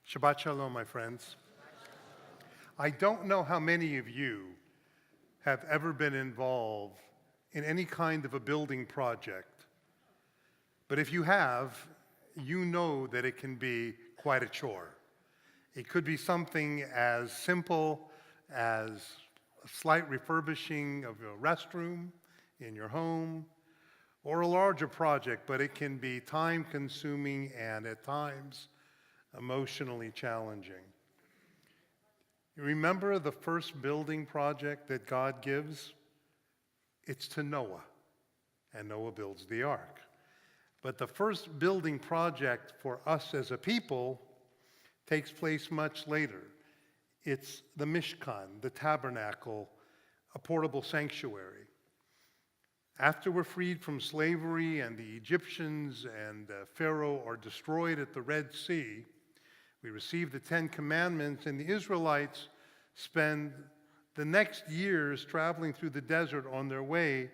Shabbat shalom, my friends. I don't know how many of you have ever been involved in any kind of a building project, but if you have, you know that it can be quite a chore. It could be something as simple as a slight refurbishing of a restroom in your home, or a larger project, but it can be time-consuming and at times emotionally challenging. You remember the first building project that God gives? It's to Noah, and Noah builds the ark. But the first building project for us as a people takes place much later. It's the Mishkan, the tabernacle, a portable sanctuary. After we're freed from slavery and the Egyptians and Pharaoh are destroyed at the Red Sea, we receive the Ten Commandments, and the Israelites spend the next years traveling through the desert on their way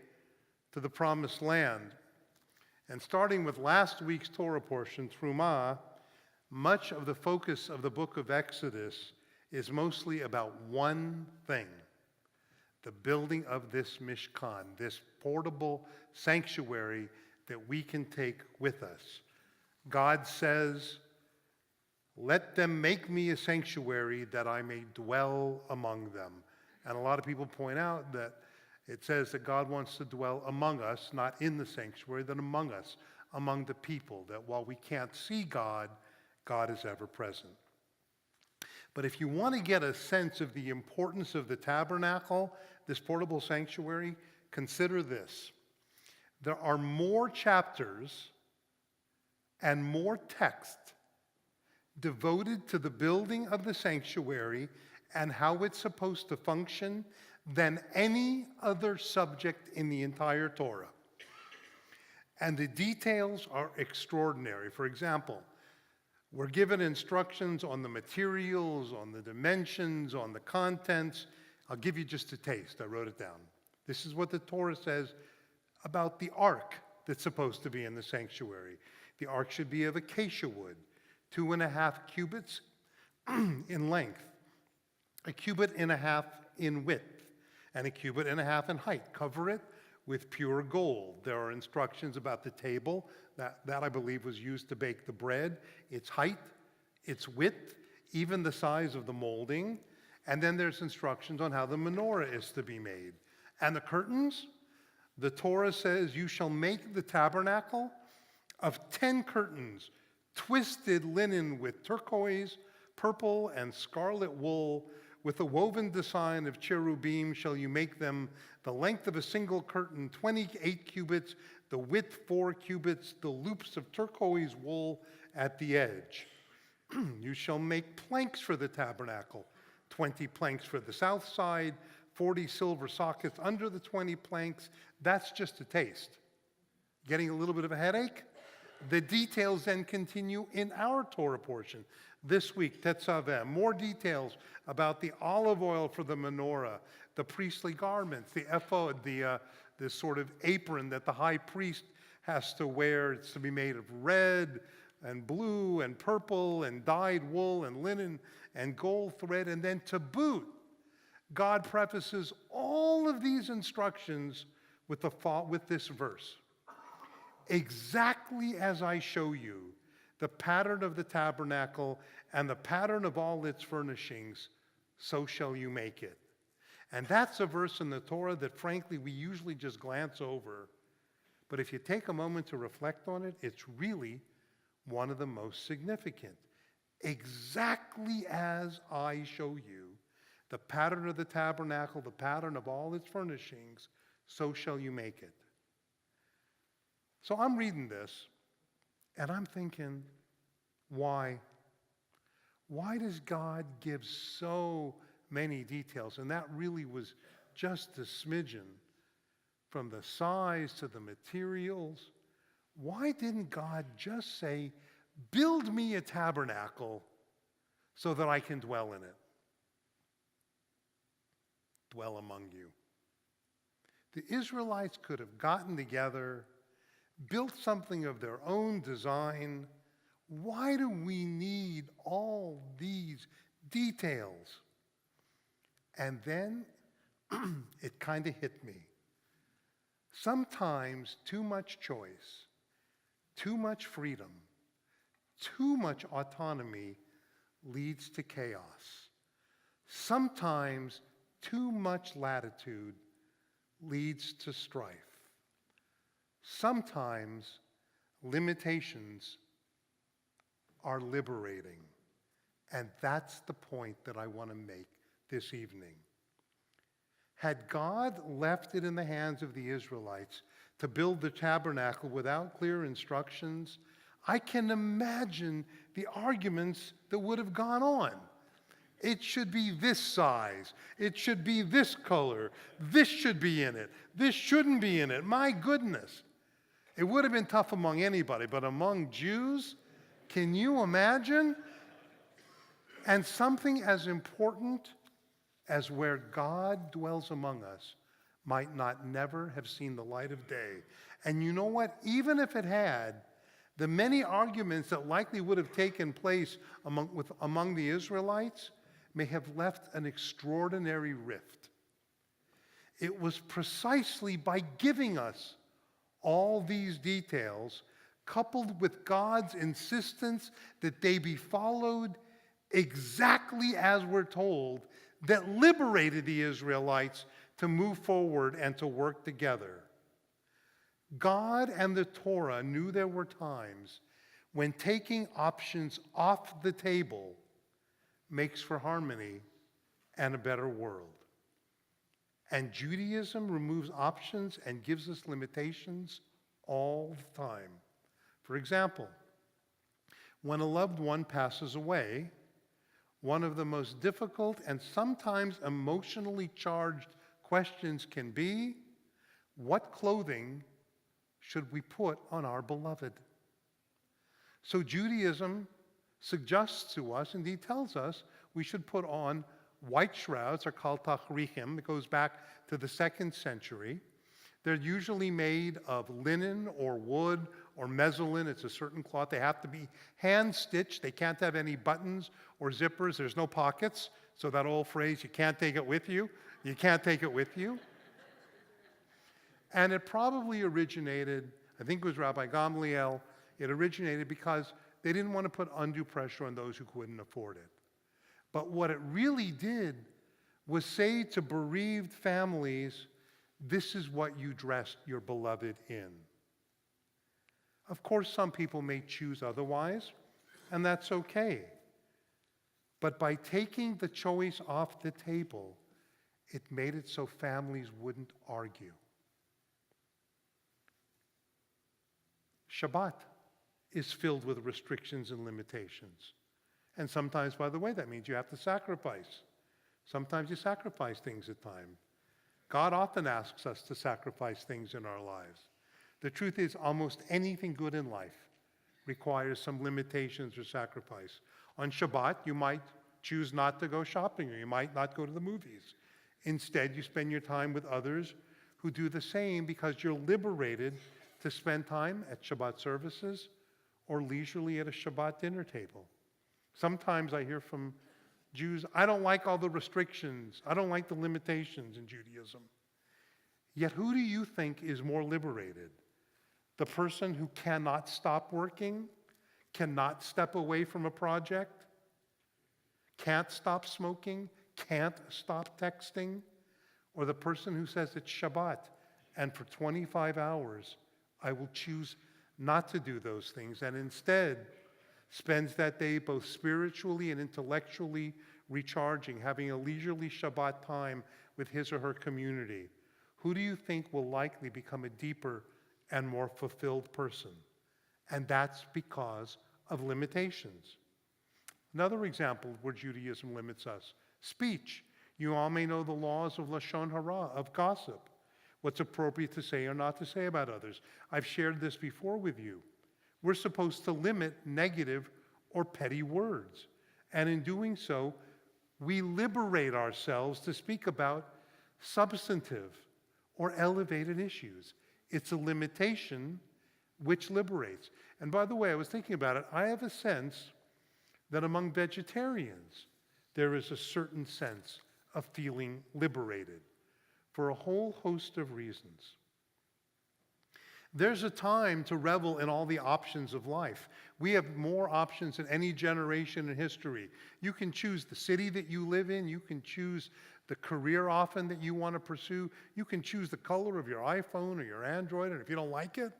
to the Promised Land. And starting with last week's Torah portion, Trumah, much of the focus of the book of Exodus is mostly about one thing: the building of this Mishkan, this portable sanctuary that we can take with us. God says, "Let them make me a sanctuary that I may dwell among them." And a lot of people point out that it says that God wants to dwell among us, not in the sanctuary, but among us, among the people, that while we can't see God, God is ever present. But if you want to get a sense of the importance of the tabernacle, this portable sanctuary, consider this. There are more chapters and more text devoted to the building of the sanctuary and how it's supposed to function than any other subject in the entire Torah. And the details are extraordinary. For example, we're given instructions on the materials, on the dimensions, on the contents. I'll give you just a taste. I wrote it down. This is what the Torah says about the ark that's supposed to be in the sanctuary. The ark should be of acacia wood, 2.5 cubits in length, 1.5 cubits in width, and 1.5 cubits in height. Cover it with pure gold. There are instructions about the table that I believe was used to bake the bread, its height, its width, even the size of the molding. And then there's instructions on how the menorah is to be made. And the curtains, the Torah says, "You shall make the tabernacle of 10 curtains, twisted linen with turquoise, purple, and scarlet wool. With a woven design of cherubim shall you make them. The length of a single curtain, 28 cubits, the width 4 cubits, the loops of turquoise wool at the edge. You shall make planks for the tabernacle, 20 planks for the south side, 40 silver sockets under the 20 planks." That's just a taste. Getting a little bit of a headache? The details then continue in our Torah portion. This week, Tetzaveh, more details about the olive oil for the menorah, the priestly garments, the ephod, this sort of apron that the high priest has to wear. It's to be made of red and blue and purple and dyed wool and linen and gold thread. And then to boot, God prefaces all of these instructions with this verse. "Exactly as I show you the pattern of the tabernacle and the pattern of all its furnishings, so shall you make it." And that's a verse in the Torah that, frankly, we usually just glance over. But if you take a moment to reflect on it, it's really one of the most significant. Exactly as I show you the pattern of the tabernacle, the pattern of all its furnishings, so shall you make it. So I'm reading this, and I'm thinking, why? Why does God give so many details? And that really was just a smidgen, from the size to the materials. Why didn't God just say, "Build me a tabernacle so that I can dwell in it"? Dwell among you. The Israelites could have gotten together, built something of their own design. Why do we need all details. And then it kind of hit me. Sometimes too much choice, too much freedom, too much autonomy leads to chaos. Sometimes too much latitude leads to strife. Sometimes limitations are liberating. And that's the point that I want to make this evening. Had God left it in the hands of the Israelites to build the tabernacle without clear instructions, I can imagine the arguments that would have gone on. It should be this size. It should be this color. This should be in it. This shouldn't be in it. My goodness. It would have been tough among anybody, but among Jews, can you imagine? And something as important as where God dwells among us might not never have seen the light of day. And you know what? Even if it had, the many arguments that likely would have taken place among the Israelites may have left an extraordinary rift. It was precisely by giving us all these details, coupled with God's insistence that they be followed exactly as we're told, that liberated the Israelites to move forward and to work together. God and the Torah knew there were times when taking options off the table makes for harmony and a better world. And Judaism removes options and gives us limitations all the time. For example, when a loved one passes away, one of the most difficult and sometimes emotionally charged questions can be, what clothing should we put on our beloved? So Judaism suggests to us, indeed tells us, we should put on white shrouds, are called tachrichim. It goes back to the 2nd century. They're usually made of linen or wood or mezzolin. It's a certain cloth. They have to be hand-stitched. They can't have any buttons or zippers. There's no pockets. So that old phrase, you can't take it with you. You can't take it with you. And it probably originated, I think it was Rabbi Gamliel, it originated because they didn't want to put undue pressure on those who couldn't afford it. But what it really did was say to bereaved families, this is what you dressed your beloved in. Of course, some people may choose otherwise, and that's okay. But by taking the choice off the table, it made it so families wouldn't argue. Shabbat is filled with restrictions and limitations. And sometimes, by the way, that means you have to sacrifice. Sometimes you sacrifice things at times. God often asks us to sacrifice things in our lives. The truth is, almost anything good in life requires some limitations or sacrifice. On Shabbat, you might choose not to go shopping, or you might not go to the movies. Instead, you spend your time with others who do the same because you're liberated to spend time at Shabbat services or leisurely at a Shabbat dinner table. Sometimes I hear from Jews, I don't like all the restrictions. I don't like the limitations in Judaism. Yet who do you think is more liberated? The person who cannot stop working, cannot step away from a project, can't stop smoking, can't stop texting, or the person who says it's Shabbat and for 25 hours I will choose not to do those things and instead spends that day both spiritually and intellectually recharging, having a leisurely Shabbat time with his or her community? Who do you think will likely become a deeper and more fulfilled person? And that's because of limitations. Another example where Judaism limits us, speech. You all may know the laws of Lashon Hara, of gossip, what's appropriate to say or not to say about others. I've shared this before with you. We're supposed to limit negative or petty words. And in doing so, we liberate ourselves to speak about substantive or elevated issues. It's a limitation which liberates. And by the way, I was thinking about it. I have a sense that among vegetarians, there is a certain sense of feeling liberated for a whole host of reasons. There's a time to revel in all the options of life. We have more options than any generation in history. You can choose the city that you live in. You can choose the career often that you want to pursue. You can choose the color of your iPhone or your Android, and if you don't like it,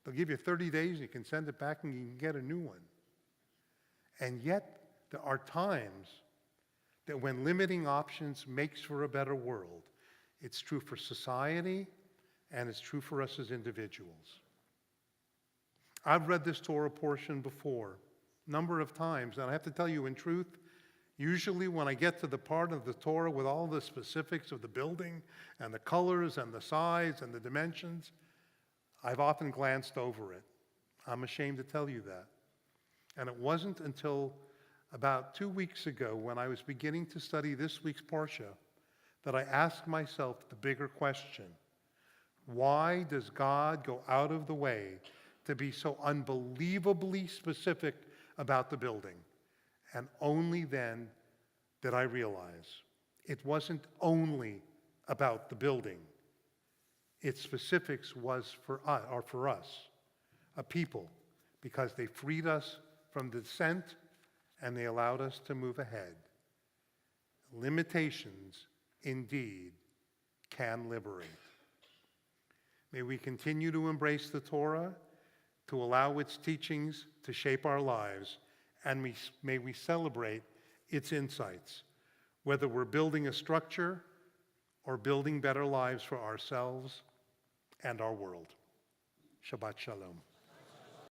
they'll give you 30 days and you can send it back and you can get a new one. And yet, there are times that when limiting options makes for a better world. It's true for society, and it's true for us as individuals. I've read this Torah portion before, a number of times, and I have to tell you in truth, usually when I get to the part of the Torah with all the specifics of the building and the colors and the size and the dimensions, I've often glanced over it. I'm ashamed to tell you that. And it wasn't until about 2 weeks ago when I was beginning to study this week's Parsha that I asked myself the bigger question. Why does God go out of the way to be so unbelievably specific about the building? And only then did I realize it wasn't only about the building. Its specifics was for us, a people, because they freed us from descent and they allowed us to move ahead. Limitations, indeed, can liberate. May we continue to embrace the Torah, to allow its teachings to shape our lives, and may we celebrate its insights, whether we're building a structure or building better lives for ourselves and our world. Shabbat Shalom.